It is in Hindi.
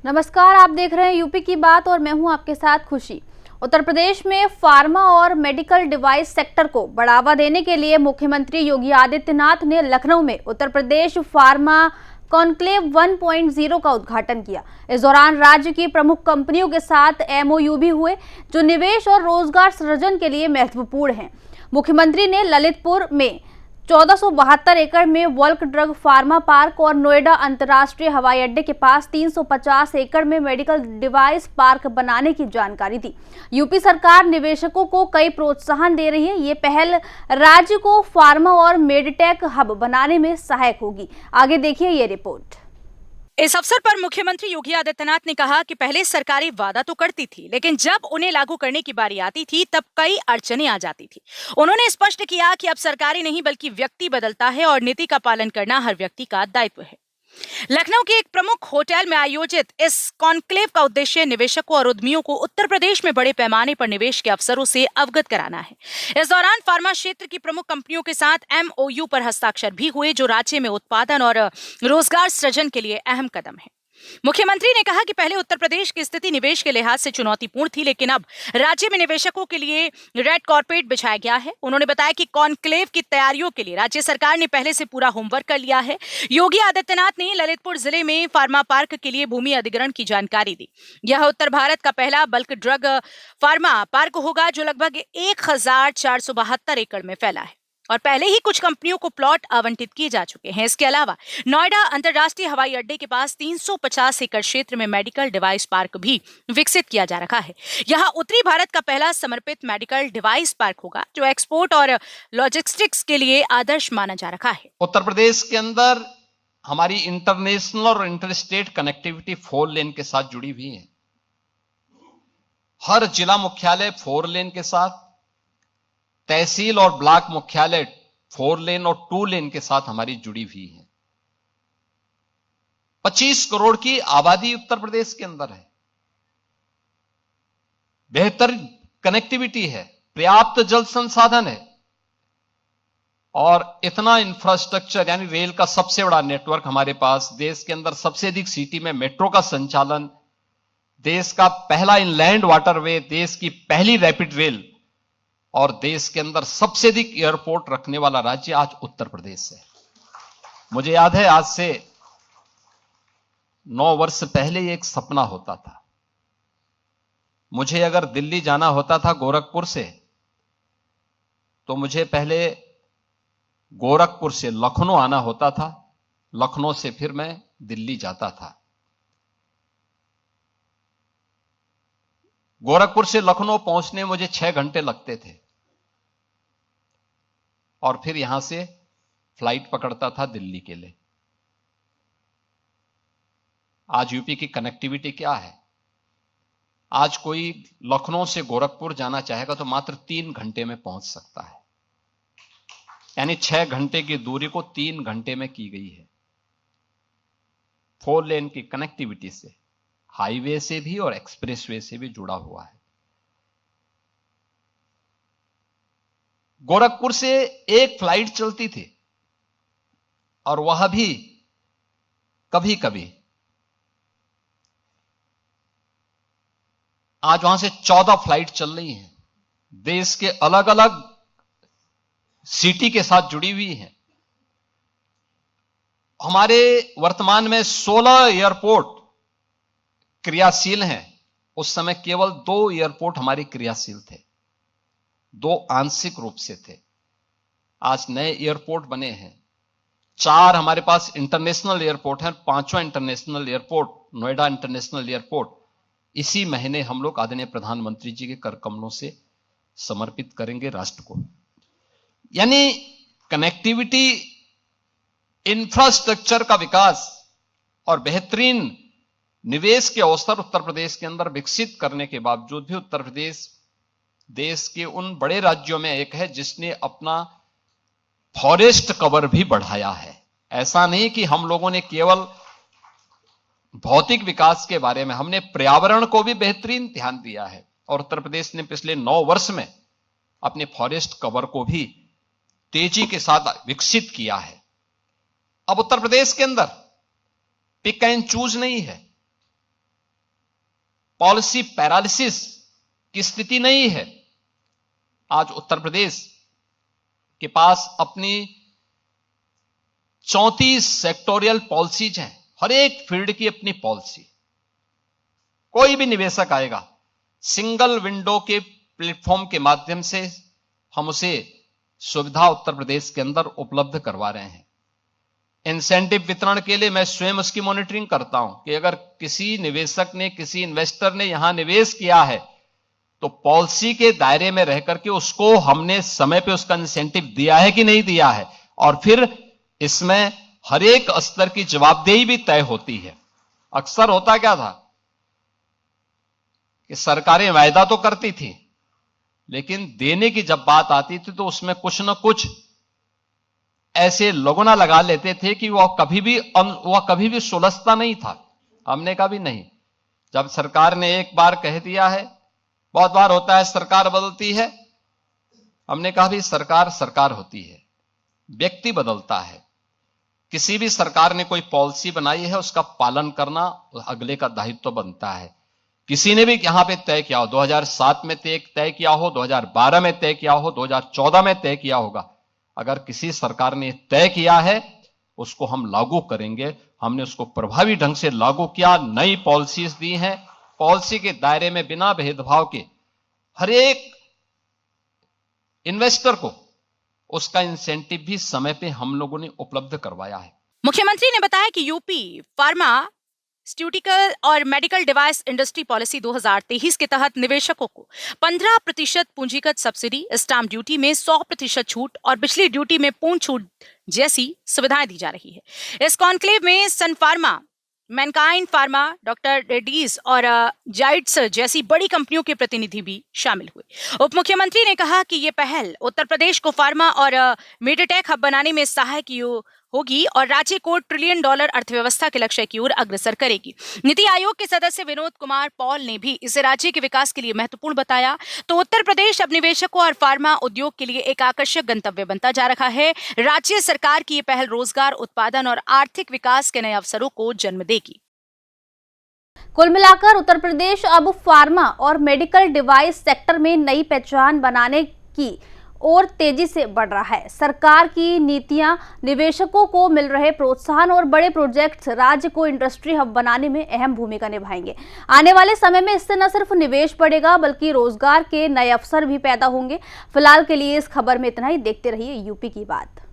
नमस्कार, आप देख रहे हैं यूपी की बात और मैं हूं आपके साथ खुशी। उत्तर प्रदेश में फार्मा और मेडिकल डिवाइस सेक्टर को बढ़ावा देने के लिए मुख्यमंत्री योगी आदित्यनाथ ने लखनऊ में उत्तर प्रदेश फार्मा कॉन्क्लेव 1.0 का उद्घाटन किया। इस दौरान राज्य की प्रमुख कंपनियों के साथ एमओयू भी हुए, जो निवेश और रोजगार सृजन के लिए महत्वपूर्ण हैं। मुख्यमंत्री ने ललितपुर में 1472 एकड़ में वल्क ड्रग फार्मा पार्क और नोएडा अंतर्राष्ट्रीय हवाई अड्डे के पास 350 एकड़ में मेडिकल डिवाइस पार्क बनाने की जानकारी दी। यूपी सरकार निवेशकों को कई प्रोत्साहन दे रही है। ये पहल राज्य को फार्मा और मेडिटेक हब बनाने में सहायक होगी। आगे देखिए ये रिपोर्ट। इस अवसर पर मुख्यमंत्री योगी आदित्यनाथ ने कहा कि पहले सरकारी वादा तो करती थी, लेकिन जब उन्हें लागू करने की बारी आती थी तब कई अड़चनें आ जाती थी। उन्होंने स्पष्ट किया कि अब सरकारी नहीं बल्कि व्यक्ति बदलता है और नीति का पालन करना हर व्यक्ति का दायित्व है। लखनऊ के एक प्रमुख होटल में आयोजित इस कॉन्क्लेव का उद्देश्य निवेशकों और उद्यमियों को उत्तर प्रदेश में बड़े पैमाने पर निवेश के अवसरों से अवगत कराना है। इस दौरान फार्मा क्षेत्र की प्रमुख कंपनियों के साथ एमओयू पर हस्ताक्षर भी हुए, जो राज्य में उत्पादन और रोजगार सृजन के लिए अहम कदम है। मुख्यमंत्री ने कहा कि पहले उत्तर प्रदेश की स्थिति निवेश के लिहाज से चुनौतीपूर्ण थी, लेकिन अब राज्य में निवेशकों के लिए रेड कारपेट बिछाया गया है। उन्होंने बताया कि कॉन्क्लेव की तैयारियों के लिए राज्य सरकार ने पहले से पूरा होमवर्क कर लिया है। योगी आदित्यनाथ ने ललितपुर जिले में फार्मा पार्क के लिए भूमि अधिग्रहण की जानकारी दी। यह उत्तर भारत का पहला बल्क ड्रग फार्मा पार्क होगा, जो लगभग 1472 एकड़ में फैला है और पहले ही कुछ कंपनियों को प्लॉट आवंटित किए जा चुके हैं। इसके अलावा नोएडा अंतर्राष्ट्रीय हवाई अड्डे के पास 350 एकड़ क्षेत्र में मेडिकल डिवाइस पार्क भी विकसित किया जा रहा है। यहां उत्तरी भारत का पहला समर्पित मेडिकल डिवाइस पार्क होगा, जो एक्सपोर्ट और लॉजिस्टिक्स के लिए आदर्श माना जा रहा है। उत्तर प्रदेश के अंदर हमारी इंटरनेशनल और इंटरस्टेट कनेक्टिविटी 4 लेन के साथ जुड़ी हुई है। हर जिला मुख्यालय 4 लेन के साथ, तहसील और ब्लॉक मुख्यालय 4 लेन और 2 लेन के साथ हमारी जुड़ी हुई है। 25 करोड़ की आबादी उत्तर प्रदेश के अंदर है। बेहतर कनेक्टिविटी है, पर्याप्त जल संसाधन है और इतना इंफ्रास्ट्रक्चर यानी रेल का सबसे बड़ा नेटवर्क हमारे पास, देश के अंदर सबसे अधिक सिटी में मेट्रो का संचालन, देश का पहला इनलैंड वाटरवे, देश की पहली रैपिड रेल और देश के अंदर सबसे अधिक एयरपोर्ट रखने वाला राज्य आज उत्तर प्रदेश है। मुझे याद है, आज से 9 वर्ष पहले एक सपना होता था। मुझे अगर दिल्ली जाना होता था गोरखपुर से, तो मुझे पहले गोरखपुर से लखनऊ आना होता था, लखनऊ से फिर मैं दिल्ली जाता था। गोरखपुर से लखनऊ पहुंचने में मुझे 6 घंटे लगते थे और फिर यहां से फ्लाइट पकड़ता था दिल्ली के लिए। आज यूपी की कनेक्टिविटी क्या है? आज कोई लखनऊ से गोरखपुर जाना चाहेगा तो मात्र 3 घंटे में पहुंच सकता है, यानी 6 घंटे की दूरी को 3 घंटे में की गई है। 4 लेन की कनेक्टिविटी से, हाईवे से भी और एक्सप्रेसवे से भी जुड़ा हुआ है। गोरखपुर से एक फ्लाइट चलती थी और वह भी कभी कभी, आज वहां से 14 फ्लाइट चल रही हैं, देश के अलग अलग सिटी के साथ जुड़ी हुई हैं। हमारे वर्तमान में 16 एयरपोर्ट क्रियाशील हैं। उस समय केवल 2 एयरपोर्ट हमारे क्रियाशील थे, 2 आंशिक रूप से थे। आज नए एयरपोर्ट बने हैं, 4 हमारे पास इंटरनेशनल एयरपोर्ट हैं, 5वां international airport Noida international airport इसी महीने हम लोग आदरणीय प्रधानमंत्री जी के कर कमलों से समर्पित करेंगे राष्ट्र को। यानी कनेक्टिविटी, इंफ्रास्ट्रक्चर का विकास और बेहतरीन निवेश के अवसर उत्तर प्रदेश के अंदर विकसित करने के बावजूद भी उत्तर प्रदेश देश के उन बड़े राज्यों में एक है जिसने अपना फॉरेस्ट कवर भी बढ़ाया है। ऐसा नहीं कि हम लोगों ने केवल भौतिक विकास के बारे में, हमने पर्यावरण को भी बेहतरीन ध्यान दिया है और उत्तर प्रदेश ने पिछले 9 वर्ष में अपने फॉरेस्ट कवर को भी तेजी के साथ विकसित किया है। अब उत्तर प्रदेश के अंदर पिक एंड चूज नहीं है। पॉलिसी पैरालिसिस की स्थिति नहीं है। आज उत्तर प्रदेश के पास अपनी 34 सेक्टोरियल पॉलिसीज हैं, हर एक फील्ड की अपनी पॉलिसी। कोई भी निवेशक आएगा, सिंगल विंडो के प्लेटफॉर्म के माध्यम से हम उसे सुविधा उत्तर प्रदेश के अंदर उपलब्ध करवा रहे हैं। इंसेंटिव वितरण के लिए मैं स्वयं उसकी मॉनिटरिंग करता हूं कि अगर किसी निवेशक ने, किसी इन्वेस्टर ने यहां निवेश किया है तो पॉलिसी के दायरे में रह करके उसको हमने समय पे उसका इंसेंटिव दिया है कि नहीं दिया है, और फिर इसमें हर एक स्तर की जवाबदेही भी तय होती है। अक्सर होता क्या था कि सरकारें वायदा तो करती थी, लेकिन देने की जब बात आती थी तो उसमें कुछ न कुछ ऐसे लोगों लगा लेते थे कि वह कभी भी सुलझता नहीं था। हमने कहा भी नहीं, जब सरकार ने एक बार कह दिया है, बहुत बार होता है सरकार बदलती है, हमने कहा भी सरकार सरकार होती है, व्यक्ति बदलता है। किसी भी सरकार ने कोई पॉलिसी बनाई है उसका पालन करना अगले का दायित्व बनता है। किसी ने भी यहां पे तय किया हो, 2007 में तय किया हो, 2012 में तय किया हो, 2014 में तय किया होगा, अगर किसी सरकार ने तय किया है उसको हम लागू करेंगे। हमने उसको प्रभावी ढंग से लागू किया, नई पॉलिसीज दी हैं, पॉलिसी के दायरे में बिना भेदभाव के हर एक इन्वेस्टर को उसका इंसेंटिव भी समय पे हम लोगों ने उपलब्ध करवाया है। मुख्यमंत्री ने बताया कि यूपी फार्मास्यूटिकल और मेडिकल डिवाइस इंडस्ट्री पॉलिसी 2023 के तहत निवेशकों को 15% पूंजीगत सब्सिडी, स्टाम्प ड्यूटी में 100% छूट और बिजली ड्यूटी में पूर्ण छूट जैसी सुविधाएं दी जा रही है। इस कॉन्क्लेव में सन फार्मा, मैनकाइंड फार्मा, डॉक्टर रेड्डीज और जाइड्स जैसी बड़ी कंपनियों के प्रतिनिधि भी शामिल हुए। उप मुख्यमंत्री ने कहा कि ये पहल उत्तर प्रदेश को फार्मा और मेडिटेक हब बनाने में सहायक होगी और राज्य को $1 ट्रिलियन अर्थव्यवस्था के लक्ष्य की ओर अग्रसर करेगी। नीति आयोग के सदस्य विनोद कुमार पॉल ने भी इसे राज्य के विकास के लिए महत्वपूर्ण बताया। तो उत्तर प्रदेश अब निवेशकों और फार्मा उद्योग के लिए एक आकर्षक गंतव्य बनता जा रहा है। राज्य सरकार की ये पहल रोजगार, उत्पादन और आर्थिक विकास के नए अवसरों को जन्म देगी। कुल मिलाकर उत्तर प्रदेश अब फार्मा और मेडिकल डिवाइस सेक्टर में नई पहचान बनाने की और तेजी से बढ़ रहा है। सरकार की नीतियां, निवेशकों को मिल रहे प्रोत्साहन और बड़े प्रोजेक्ट्स राज्य को इंडस्ट्री हब बनाने में अहम भूमिका निभाएंगे। आने वाले समय में इससे न सिर्फ निवेश बढ़ेगा बल्कि रोजगार के नए अवसर भी पैदा होंगे। फिलहाल के लिए इस खबर में इतना ही। देखते रहिए यूपी की बात।